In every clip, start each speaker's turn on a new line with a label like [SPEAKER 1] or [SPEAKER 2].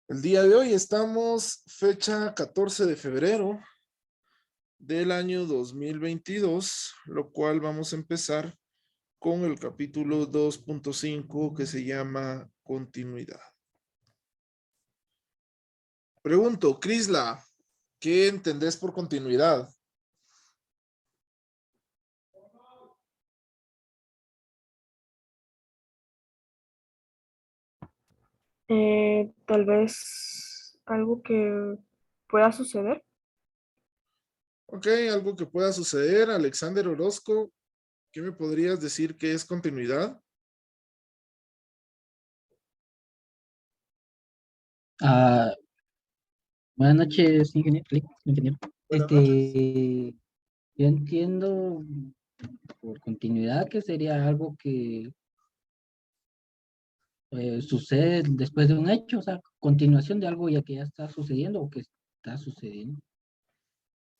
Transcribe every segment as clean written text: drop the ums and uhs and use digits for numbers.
[SPEAKER 1] El día de hoy estamos fecha 14 de febrero del año 2022, lo cual vamos a empezar con el capítulo 2.5 que se llama continuidad. Pregunto, Crisla, ¿qué entendés por continuidad?
[SPEAKER 2] Tal vez algo que pueda suceder.
[SPEAKER 1] Ok, algo que pueda suceder. Alexander Orozco, ¿qué me podrías decir que es continuidad?
[SPEAKER 3] Ah, Buenas noches, ingeniero.
[SPEAKER 1] Buenas noches.
[SPEAKER 3] Yo entiendo por continuidad que sería algo que sucede después de un hecho, o sea, continuación de algo ya que ya está sucediendo o que está sucediendo.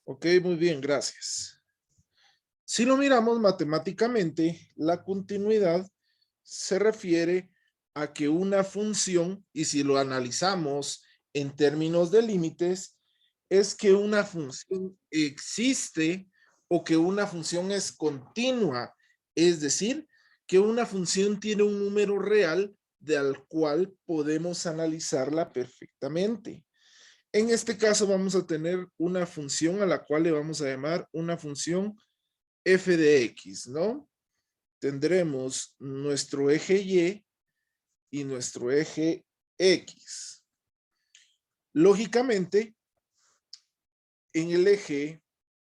[SPEAKER 1] Ok, muy bien, gracias. Si lo miramos matemáticamente, la continuidad se refiere a que una función, y si lo analizamos en términos de límites, es que una función existe o que una función es continua, es decir, que una función tiene un número real del cual podemos analizarla perfectamente. En este caso vamos a tener una función a la cual le vamos a llamar una función f de x, ¿no? Tendremos nuestro eje y y nuestro eje x. Lógicamente, en el eje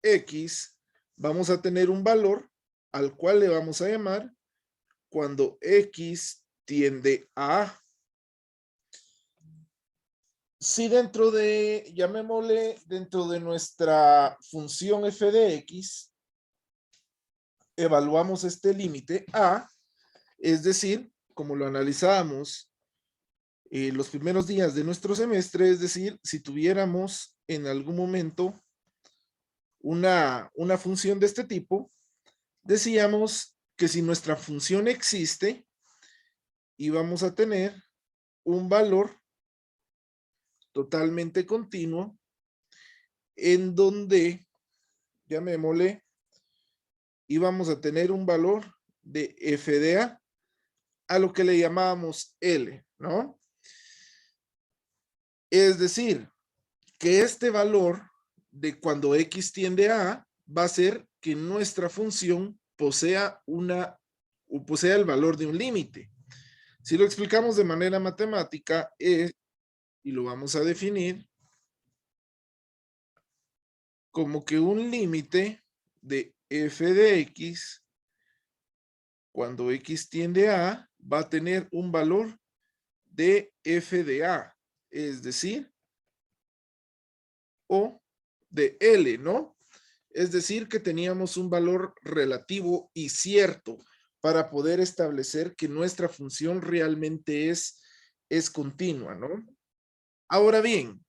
[SPEAKER 1] x vamos a tener un valor al cual le vamos a llamar cuando x tiende a A. Si dentro de, llamémosle, dentro de nuestra función f de x, evaluamos este límite a, es decir, como lo analizábamos los primeros días de nuestro semestre, es decir, si tuviéramos en algún momento una función de este tipo, decíamos que si nuestra función existe, íbamos a tener un valor totalmente continuo en donde, llamémosle, íbamos a tener un valor de f de a lo que le llamábamos L, ¿no? Es decir, que este valor de cuando x tiende a A va a ser que nuestra función posea el valor de un límite. Si lo explicamos de manera matemática, es, y lo vamos a definir, como que un límite de f de x, cuando x tiende a A, va a tener un valor de f de a, es decir, o de L, ¿no? Es decir, que teníamos un valor relativo y cierto para poder establecer que nuestra función realmente es continua, ¿no? Ahora bien,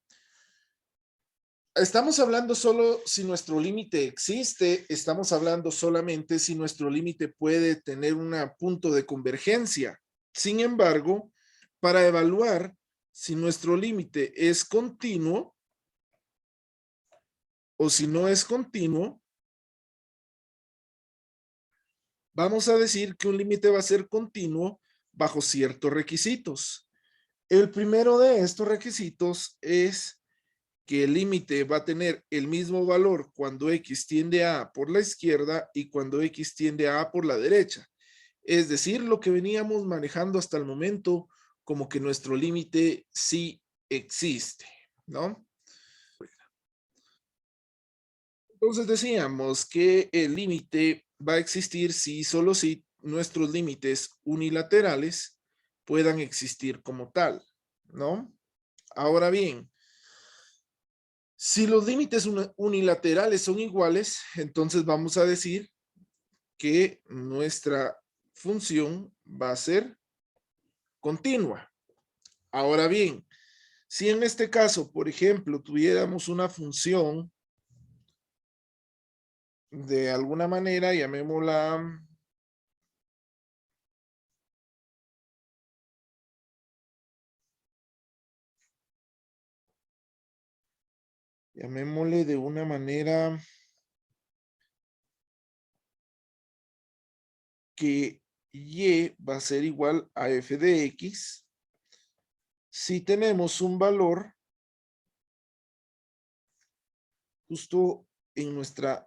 [SPEAKER 1] estamos hablando solo si nuestro límite existe, estamos hablando solamente si nuestro límite puede tener un punto de convergencia. Sin embargo, para evaluar si nuestro límite es continuo o si no es continuo, vamos a decir que un límite va a ser continuo bajo ciertos requisitos. El primero de estos requisitos es que el límite va a tener el mismo valor cuando x tiende a A por la izquierda y cuando x tiende a A por la derecha. Es decir, lo que veníamos manejando hasta el momento como que nuestro límite sí existe, ¿no? Entonces decíamos que el límite va a existir si solo si nuestros límites unilaterales puedan existir como tal, ¿no? Ahora bien, si los límites unilaterales son iguales, entonces vamos a decir que nuestra función va a ser continua. Ahora bien, si en este caso, por ejemplo, tuviéramos una función de alguna manera, llamémosla llamémosle de una manera que y va a ser igual a f de x si tenemos un valor justo en nuestro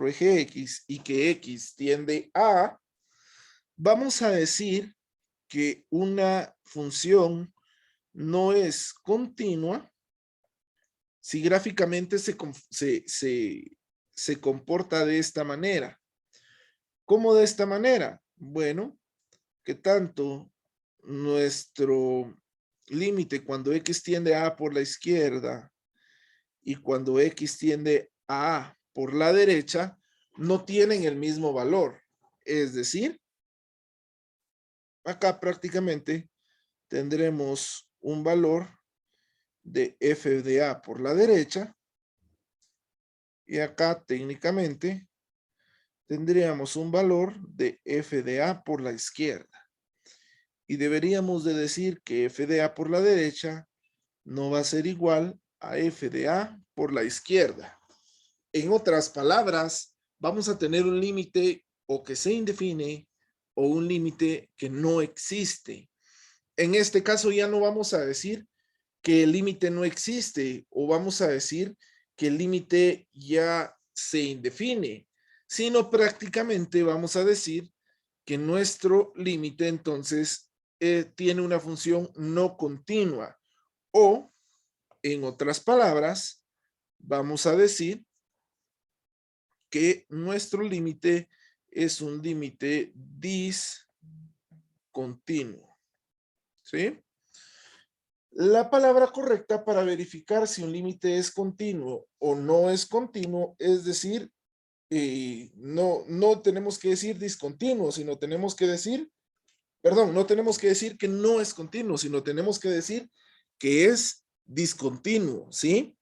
[SPEAKER 1] eje x y que x tiende a, vamos a decir que una función no es continua si gráficamente se comporta de esta manera. ¿Cómo de esta manera? Bueno, que tanto nuestro límite cuando x tiende a por la izquierda y cuando x tiende a por la derecha no tienen el mismo valor. Es decir, acá prácticamente tendremos un valor de f de a por la derecha y acá técnicamente tendríamos un valor de f de a por la izquierda. Y deberíamos de decir que f de a por la derecha no va a ser igual a f de a por la izquierda. En otras palabras, vamos a tener un límite o que se indefine o un límite que no existe. En este caso ya no vamos a decir que el límite no existe o vamos a decir que el límite ya se indefine, sino prácticamente vamos a decir que nuestro límite entonces tiene una función no continua o, en otras palabras, vamos a decir que nuestro límite es un límite discontinuo. ¿Sí? La palabra correcta para verificar si un límite es continuo o no es continuo, es decir, no tenemos que decir discontinuo, sino tenemos que decir, perdón, no tenemos que decir que no es continuo, sino tenemos que decir que es discontinuo, ¿sí?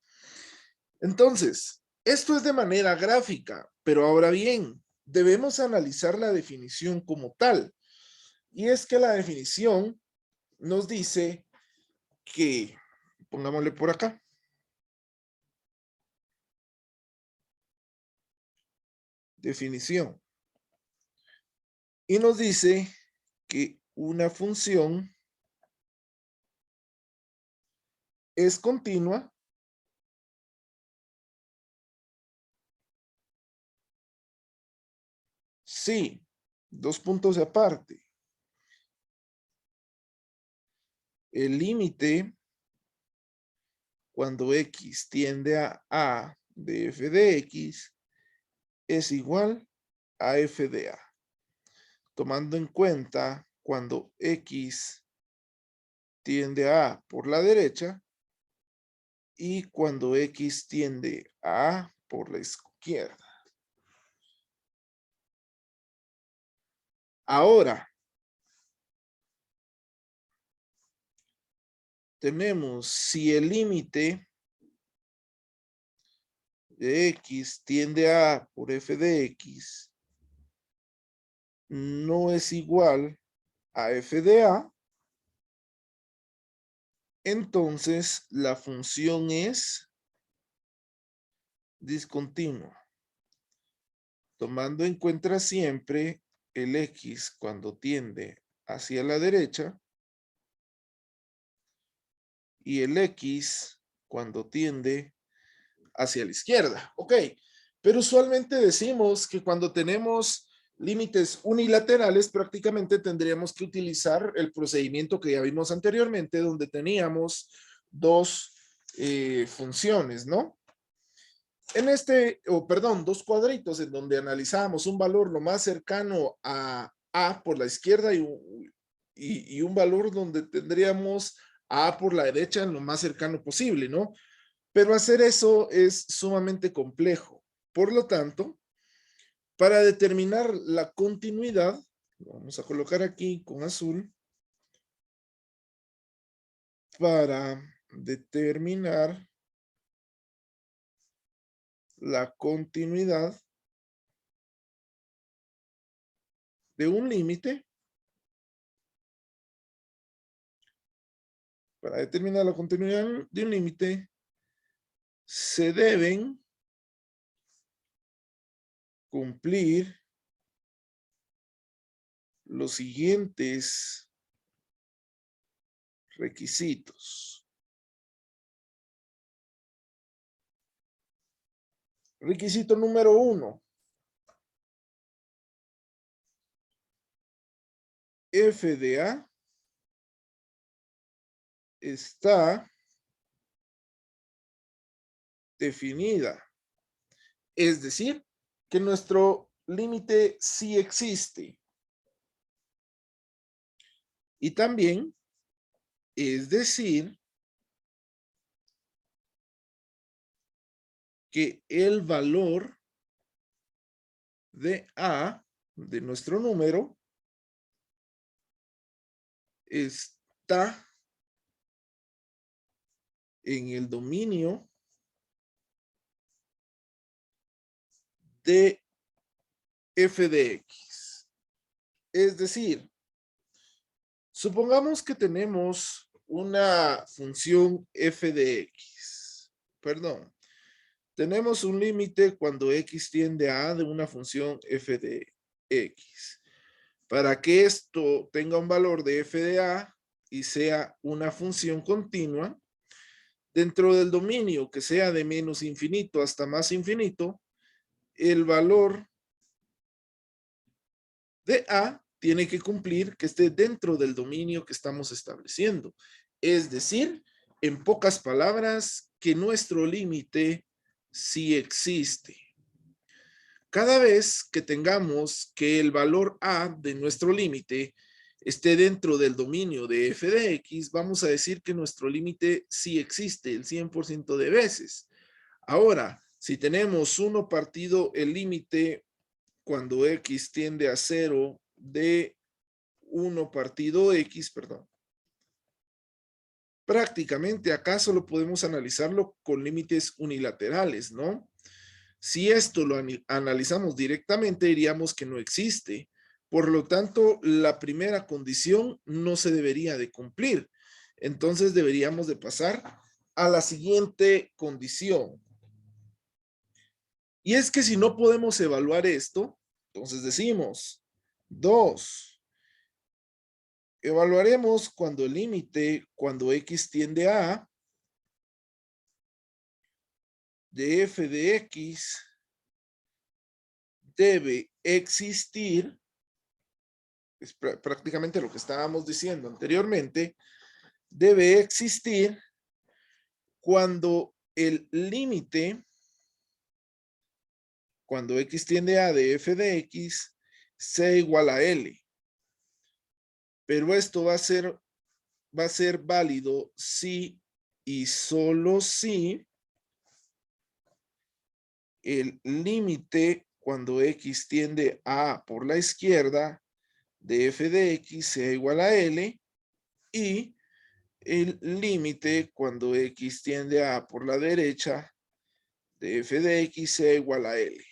[SPEAKER 1] Entonces, esto es de manera gráfica, pero ahora bien, debemos analizar la definición como tal. Y es que la definición nos dice que, pongámosle por acá, definición. Y nos dice que una función es continua si, dos puntos aparte, el límite cuando x tiende a de f de x es igual a f de a. Tomando en cuenta cuando x tiende a por la derecha y cuando x tiende a por la izquierda. Ahora, tenemos si el límite de x tiende a por f de x no es igual a f de a, entonces la función es discontinua. Tomando en cuenta siempre el x cuando tiende hacia la derecha y el x cuando tiende hacia la izquierda. Ok, pero usualmente decimos que cuando tenemos límites unilaterales prácticamente tendríamos que utilizar el procedimiento que ya vimos anteriormente donde teníamos dos funciones, ¿no? En dos cuadritos en donde analizábamos un valor lo más cercano a por la izquierda y un valor donde tendríamos a por la derecha en lo más cercano posible, ¿no? Pero hacer eso es sumamente complejo. Por lo tanto, para determinar la continuidad, vamos a colocar aquí con azul, para determinar la continuidad de un límite, para determinar la continuidad de un límite, se deben cumplir los siguientes requisitos. Requisito número 1. F de A está definida. Es decir, que nuestro límite sí existe. Y también, es decir, que el valor de A, de nuestro número, está en el dominio de f de x. Es decir, supongamos que tenemos una función f de x. Perdón. Tenemos un límite cuando x tiende a de una función f de x. Para que esto tenga un valor de f de a y sea una función continua, dentro del dominio que sea de menos infinito hasta más infinito, el valor de a tiene que cumplir que esté dentro del dominio que estamos estableciendo. Es decir, en pocas palabras, que nuestro límite sí existe. Cada vez que tengamos que el valor a de nuestro límite esté dentro del dominio de f de x, vamos a decir que nuestro límite sí existe el 100% de veces. Ahora, si tenemos 1 partido el límite cuando x tiende a 0 de 1 partido x, perdón. Prácticamente acá solo podemos analizarlo con límites unilaterales, ¿no? Si esto lo analizamos directamente, diríamos que no existe. Por lo tanto, la primera condición no se debería de cumplir. Entonces deberíamos de pasar a la siguiente condición. Y es que si no podemos evaluar esto, entonces decimos 2. Evaluaremos cuando el límite, cuando x tiende a de f de x debe existir, es prácticamente lo que estábamos diciendo anteriormente, debe existir cuando el límite, cuando x tiende a de f de x, sea igual a L. Pero esto va a ser válido si y solo si el límite cuando x tiende a por la izquierda de f de x sea igual a L y el límite cuando x tiende a por la derecha de f de x sea igual a L.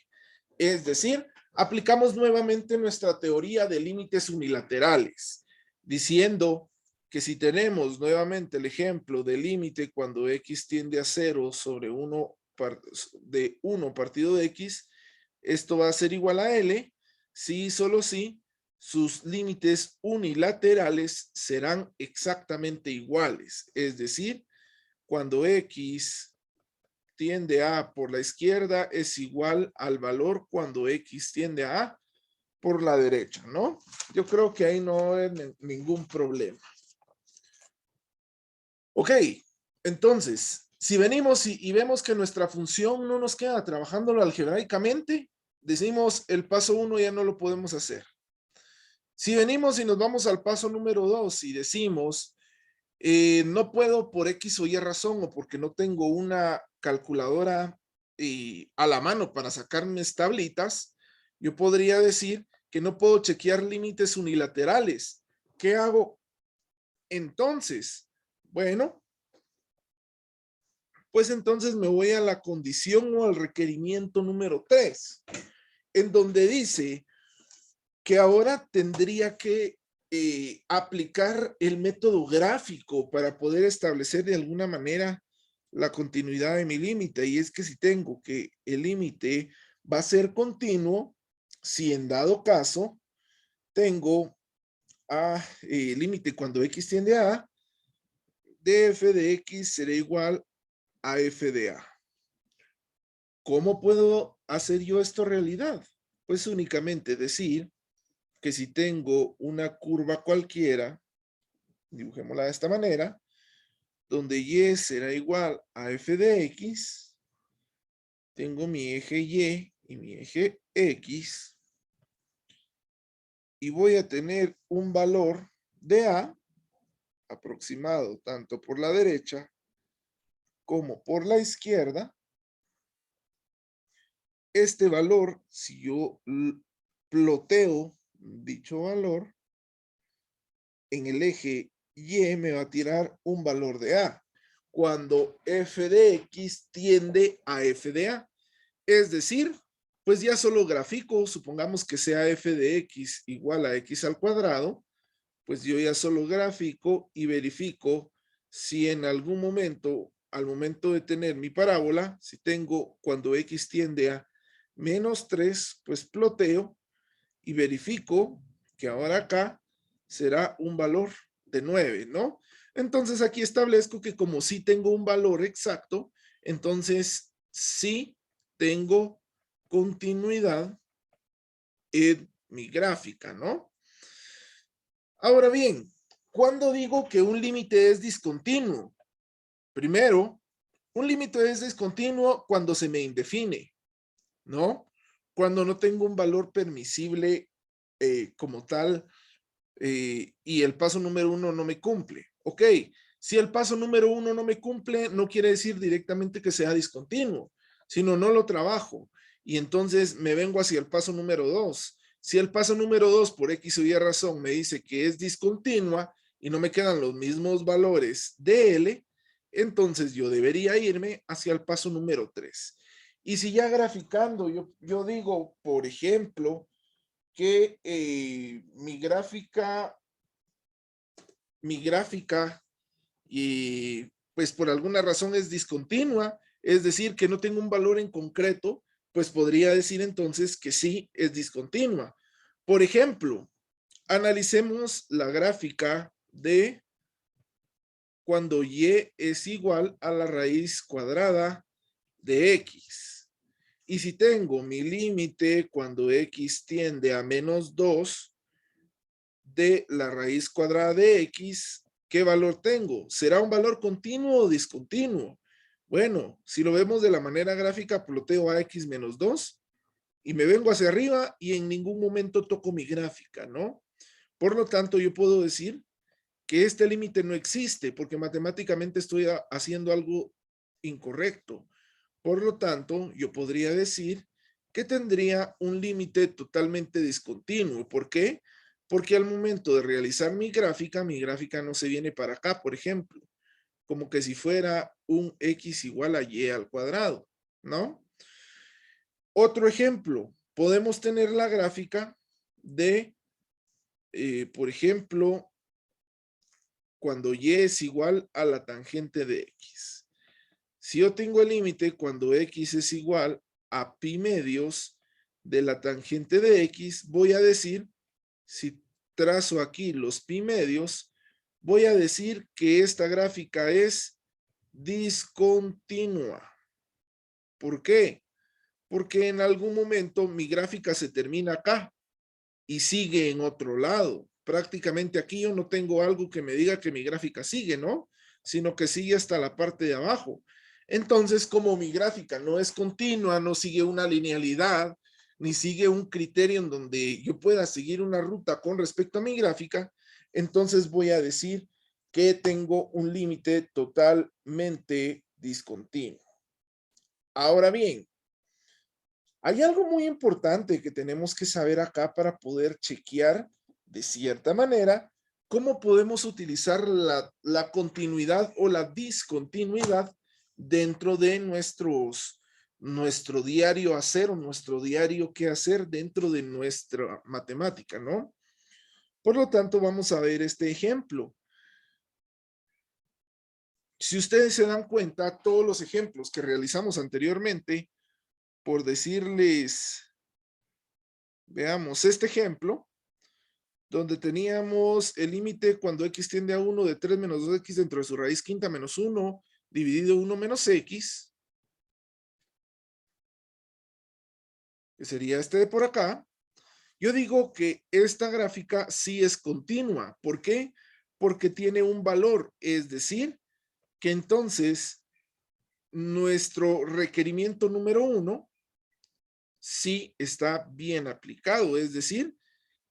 [SPEAKER 1] Es decir, aplicamos nuevamente nuestra teoría de límites unilaterales, diciendo que si tenemos nuevamente el ejemplo de límite cuando x tiende a 0 sobre 1 de 1 partido de x, esto va a ser igual a L, si y solo si sus límites unilaterales serán exactamente iguales. Es decir, cuando x tiende a por la izquierda es igual al valor cuando x tiende a por la derecha, ¿no? Yo creo que ahí no hay ningún problema. Ok, entonces, si venimos y vemos que nuestra función no nos queda trabajándolo algebraicamente, decimos el paso 1 ya no lo podemos hacer. Si venimos y nos vamos al paso número 2 y decimos no puedo por X o Y razón o porque no tengo una calculadora a la mano para sacar mis tablitas, yo podría decir que no puedo chequear límites unilaterales. ¿Qué hago entonces? Bueno, pues entonces me voy a la condición o al requerimiento número 3, en donde dice que ahora tendría que aplicar el método gráfico para poder establecer de alguna manera la continuidad de mi límite. Y es que si tengo que el límite va a ser continuo, si en dado caso tengo límite cuando x tiende a, df de x será igual a f de a. ¿Cómo puedo hacer yo esto realidad? Pues únicamente decir que si tengo una curva cualquiera, dibujémosla de esta manera, donde y será igual a f de x, tengo mi eje y y mi eje x, y voy a tener un valor de a aproximado tanto por la derecha como por la izquierda. Este valor, si yo ploteo dicho valor en el eje y, me va a tirar un valor de a cuando f de x tiende a f de a. Es decir, pues ya solo grafico, supongamos que sea f de x igual a x al cuadrado, pues yo ya solo grafico y verifico si en algún momento, al momento de tener mi parábola, si tengo cuando x tiende a -3, pues ploteo y verifico que ahora acá será un valor de 9, ¿no? Entonces aquí establezco que como sí tengo un valor exacto, entonces sí tengo continuidad en mi gráfica, ¿no? Ahora bien, ¿cuándo digo que un límite es discontinuo? Primero, un límite es discontinuo cuando se me indefine, ¿no? Cuando no tengo un valor permisible como tal y el paso número 1 no me cumple. Ok, si el paso número 1 no me cumple, no quiere decir directamente que sea discontinuo, sino no lo trabajo. Y entonces me vengo hacia el paso número 2. Si el paso número 2 por X o Y razón me dice que es discontinua y no me quedan los mismos valores de L, entonces yo debería irme hacia el paso número 3. Y si ya graficando, yo digo, por ejemplo, que mi gráfica, y pues por alguna razón es discontinua, es decir, que no tengo un valor en concreto, pues podría decir entonces que sí es discontinua. Por ejemplo, analicemos la gráfica de cuando y es igual a la raíz cuadrada de x. Y si tengo mi límite cuando x tiende a -2 de la raíz cuadrada de x, ¿qué valor tengo? ¿Será un valor continuo o discontinuo? Bueno, si lo vemos de la manera gráfica, ploteo a x menos 2 y me vengo hacia arriba y en ningún momento toco mi gráfica, ¿no? Por lo tanto, yo puedo decir que este límite no existe porque matemáticamente estoy haciendo algo incorrecto. Por lo tanto, yo podría decir que tendría un límite totalmente discontinuo. ¿Por qué? Porque al momento de realizar mi gráfica no se viene para acá, por ejemplo, como que si fuera un x igual a y al cuadrado, ¿no? Otro ejemplo, podemos tener la gráfica de, por ejemplo, cuando y es igual a la tangente de x. Si yo tengo el límite cuando x es igual a pi medios de la tangente de x, voy a decir, si trazo aquí los pi medios, voy a decir que esta gráfica es discontinua. ¿Por qué? Porque en algún momento mi gráfica se termina acá y sigue en otro lado. Prácticamente aquí yo no tengo algo que me diga que mi gráfica sigue, ¿no? Sino que sigue hasta la parte de abajo. Entonces, como mi gráfica no es continua, no sigue una linealidad, ni sigue un criterio en donde yo pueda seguir una ruta con respecto a mi gráfica, entonces voy a decir que tengo un límite totalmente discontinuo. Ahora bien, hay algo muy importante que tenemos que saber acá para poder chequear de cierta manera cómo podemos utilizar la continuidad o la discontinuidad dentro de nuestro diario hacer o nuestro diario qué hacer dentro de nuestra matemática, ¿no? Por lo tanto, vamos a ver este ejemplo. Si ustedes se dan cuenta, todos los ejemplos que realizamos anteriormente, por decirles, veamos este ejemplo, donde teníamos el límite cuando x tiende a 1 de 3 menos 2x dentro de su raíz quinta menos 1 dividido 1 menos x, que sería este de por acá. Yo digo que esta gráfica sí es continua. ¿Por qué? Porque tiene un valor, es decir, que entonces nuestro requerimiento número 1 sí está bien aplicado, es decir,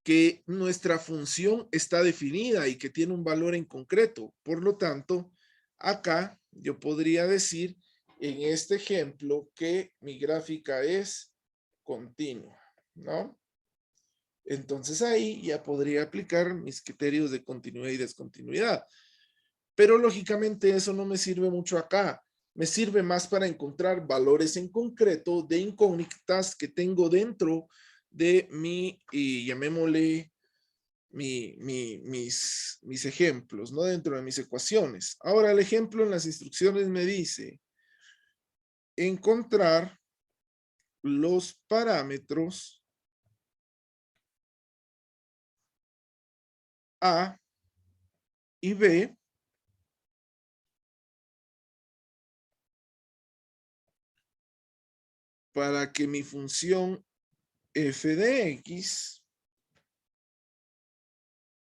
[SPEAKER 1] que nuestra función está definida y que tiene un valor en concreto. Por lo tanto, acá yo podría decir en este ejemplo que mi gráfica es continua, ¿no? Entonces ahí ya podría aplicar mis criterios de continuidad y descontinuidad. Pero lógicamente eso no me sirve mucho acá. Me sirve más para encontrar valores en concreto de incógnitas que tengo dentro de mi, y llamémosle, mis ejemplos, ¿no? Dentro de mis ecuaciones. Ahora el ejemplo en las instrucciones me dice encontrar los parámetros A y B para que mi función f de x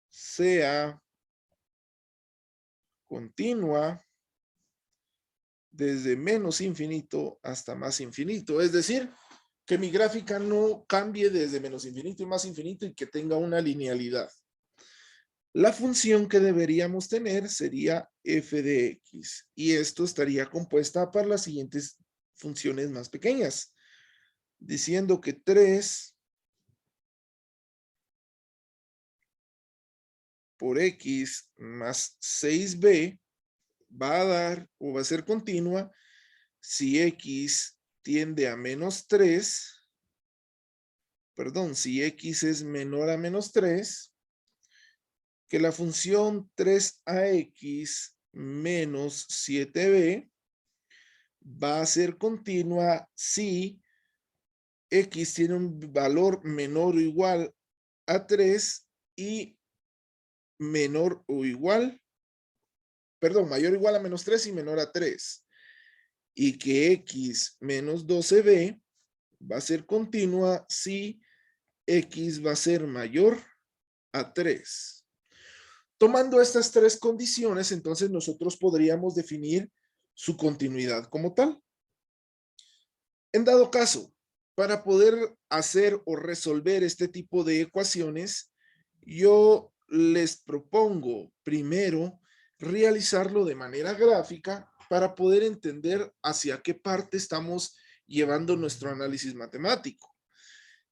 [SPEAKER 1] sea continua desde menos infinito hasta más infinito. Es decir, que mi gráfica no cambie desde menos infinito y más infinito y que tenga una linealidad. La función que deberíamos tener sería f de x y esto estaría compuesta por las siguientes funciones más pequeñas, diciendo que 3 por x más 6b va a dar o va a ser continua si x tiende a menos 3, perdón, si x es menor a menos 3, que la función 3ax menos 7b va a ser continua si x tiene un valor menor o igual a 3 y menor o igual, perdón, mayor o igual a menos 3 y menor a 3. Y que x menos 12b va a ser continua si x va a ser mayor a 3. Tomando estas tres condiciones, entonces nosotros podríamos definir su continuidad como tal. En dado caso, para poder hacer o resolver este tipo de ecuaciones, yo les propongo primero realizarlo de manera gráfica para poder entender hacia qué parte estamos llevando nuestro análisis matemático.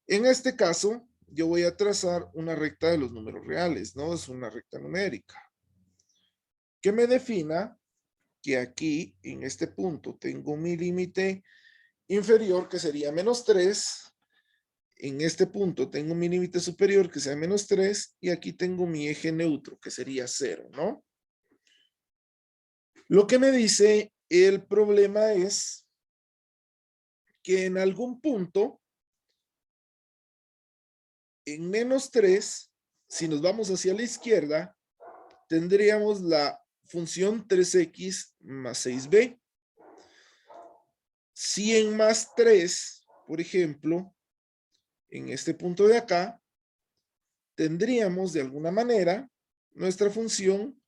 [SPEAKER 1] En este caso, yo voy a trazar una recta de los números reales, ¿no? Es una recta numérica. Que me defina que aquí, en este punto, tengo mi límite inferior, que sería menos 3. En este punto tengo mi límite superior, que sea menos 3. Y aquí tengo mi eje neutro, que sería 0, ¿no? Lo que me dice el problema es que en algún punto, en menos 3, si nos vamos hacia la izquierda, tendríamos la función 3x más 6b. Si en más 3, por ejemplo, en este punto de acá, tendríamos de alguna manera nuestra función,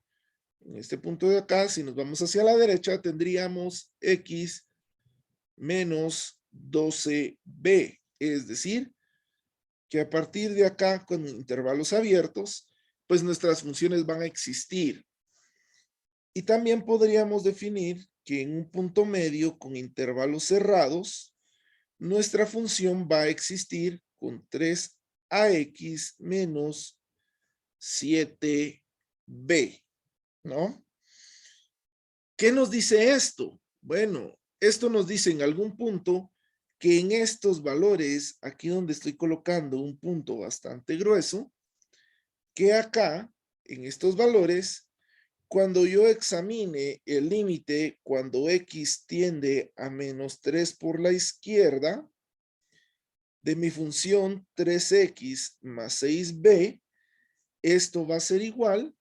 [SPEAKER 1] en este punto de acá, si nos vamos hacia la derecha, tendríamos x menos 12b, es decir, que a partir de acá, con intervalos abiertos, pues nuestras funciones van a existir. Y también podríamos definir que en un punto medio con intervalos cerrados, nuestra función va a existir con 3ax menos 7b, ¿no? ¿Qué nos dice esto? Bueno, esto nos dice en algún punto que en estos valores, aquí donde estoy colocando un punto bastante grueso, que acá, en estos valores, cuando yo examine el límite, cuando x tiende a menos 3 por la izquierda, de mi función 3x más 6b, esto va a ser igual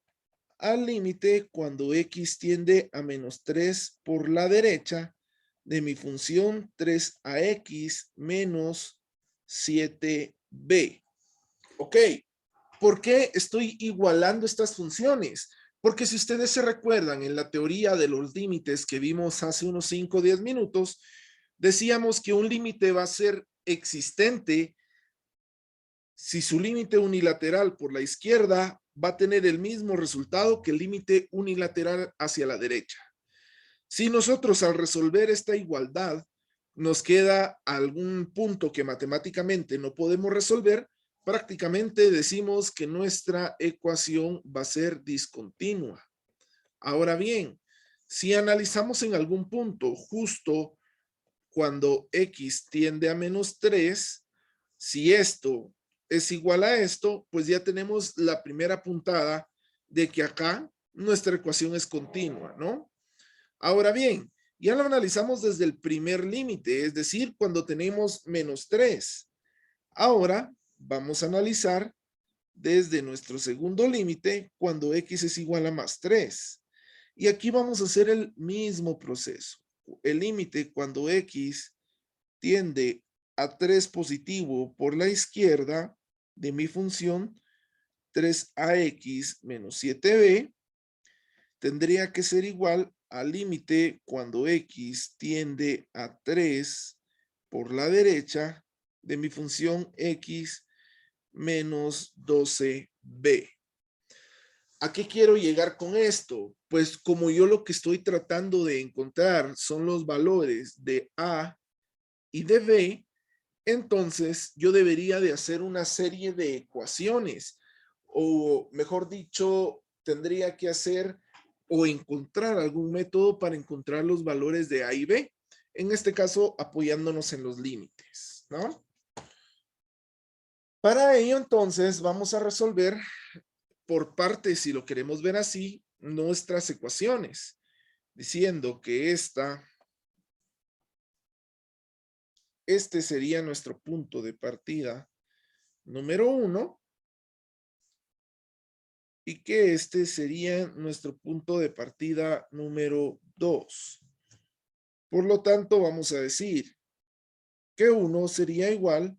[SPEAKER 1] al límite cuando x tiende a menos 3 por la derecha de mi función 3ax menos 7b. Ok, ¿por qué estoy igualando estas funciones? Porque si ustedes se recuerdan en la teoría de los límites que vimos hace unos 5 o 10 minutos, decíamos que un límite va a ser existente si su límite unilateral por la izquierda va a tener el mismo resultado que el límite unilateral hacia la derecha. Si nosotros al resolver esta igualdad nos queda algún punto que matemáticamente no podemos resolver, prácticamente decimos que nuestra ecuación va a ser discontinua. Ahora bien, si analizamos en algún punto justo cuando x tiende a menos 3, si esto es igual a esto, pues ya tenemos la primera puntada de que acá nuestra ecuación es continua, ¿no? Ahora bien, ya lo analizamos desde el primer límite, es decir, cuando tenemos menos 3. Ahora vamos a analizar desde nuestro segundo límite cuando x es igual a más 3. Y aquí vamos a hacer el mismo proceso. El límite cuando x tiende a 3 positivo por la izquierda de mi función 3ax menos 7b tendría que ser igual al límite cuando x tiende a 3 por la derecha de mi función x menos 12b. ¿A qué quiero llegar con esto? Pues como yo lo que estoy tratando de encontrar son los valores de a y de b, entonces yo debería de hacer una serie de ecuaciones, o mejor dicho, tendría que hacer o encontrar algún método para encontrar los valores de a y b, en este caso apoyándonos en los límites, ¿no? Para ello entonces vamos a resolver por partes, si lo queremos ver así, nuestras ecuaciones, diciendo que este sería nuestro punto de partida número 1 y que este sería nuestro punto de partida número 2. Por lo tanto, vamos a decir que 1 sería igual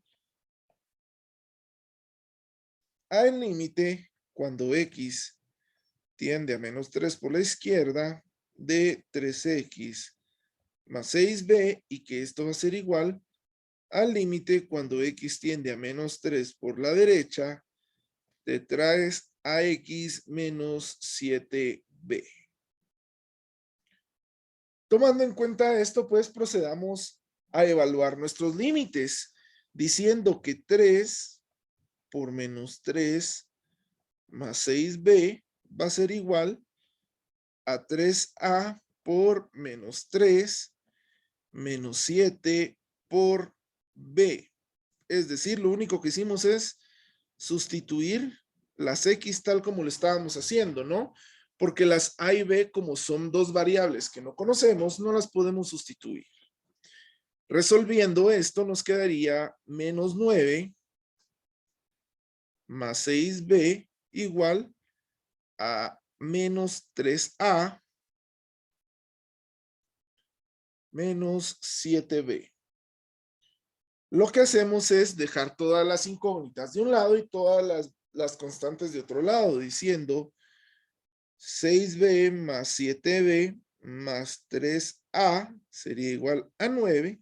[SPEAKER 1] al límite cuando x tiende a menos 3 por la izquierda de 3x más 6b y que esto va a ser igual al límite cuando x tiende a menos 3 por la derecha de 3ax menos 7b. Tomando en cuenta esto, pues procedamos a evaluar nuestros límites, diciendo que 3 por menos 3 más 6b va a ser igual a 3a por menos 3 menos 7 por b. Es decir, lo único que hicimos es sustituir las x tal como lo estábamos haciendo, ¿no? Porque las a y b, como son dos variables que no conocemos, no las podemos sustituir. Resolviendo esto, nos quedaría menos 9 más 6b igual a menos 3a menos 7b. Lo que hacemos es dejar todas las incógnitas de un lado y todas las constantes de otro lado, diciendo 6b más 7b más 3a sería igual a 9.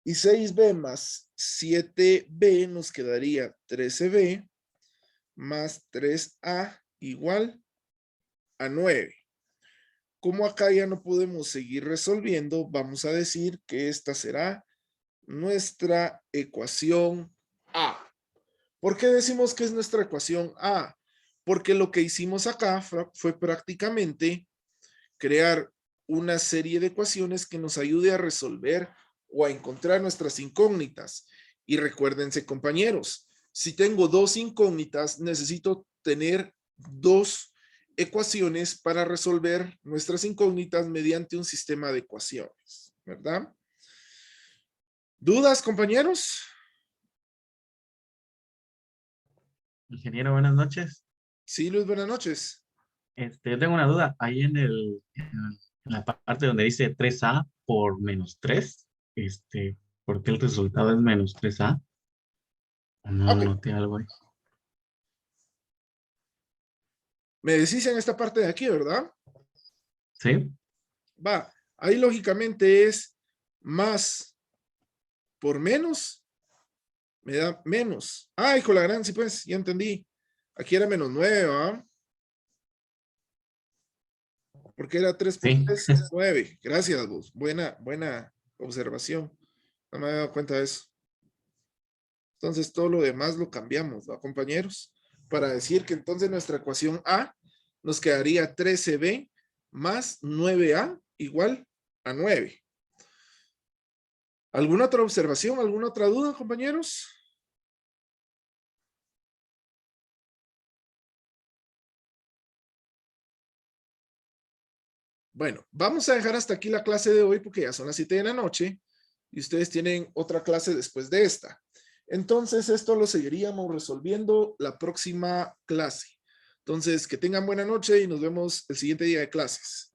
[SPEAKER 1] Y 6b más 7b nos quedaría 13b más 3a igual a 9. Como acá ya no podemos seguir resolviendo, vamos a decir que esta será nuestra ecuación A. ¿Por qué decimos que es nuestra ecuación A? Porque lo que hicimos acá fue prácticamente crear una serie de ecuaciones que nos ayude a resolver o a encontrar nuestras incógnitas. Y recuérdense, compañeros, Si tengo dos incógnitas, necesito tener dos ecuaciones para resolver nuestras incógnitas mediante un sistema de ecuaciones, ¿verdad? ¿Dudas, compañeros?
[SPEAKER 4] Ingeniero, buenas noches.
[SPEAKER 1] Sí, Luis, buenas noches.
[SPEAKER 4] Yo tengo una duda. Ahí en la parte donde dice 3A por menos 3, ¿por qué el resultado es menos 3A? No
[SPEAKER 1] Ok,
[SPEAKER 4] noté algo ahí.
[SPEAKER 1] me decís en esta parte de aquí, ¿verdad?
[SPEAKER 4] ¿Sí?
[SPEAKER 1] Va, ahí lógicamente es más por menos, me da menos. Ay, con la gran, sí pues, ya entendí. Aquí era menos 9, ¿ah? Porque era 3 por
[SPEAKER 4] Sí.
[SPEAKER 1] 3, 9. Gracias, vos. Buena observación. No me había dado cuenta de eso. Entonces todo lo demás lo cambiamos, ¿va, compañeros? Para decir que entonces nuestra ecuación A nos quedaría 13B más 9A igual a 9. ¿Alguna otra observación? ¿Alguna otra duda, compañeros? Bueno, vamos a dejar hasta aquí la clase de hoy porque ya son las 7 de la noche y ustedes tienen otra clase después de esta. Entonces, esto lo seguiríamos resolviendo la próxima clase. Entonces, que tengan buena noche y nos vemos el siguiente día de clases.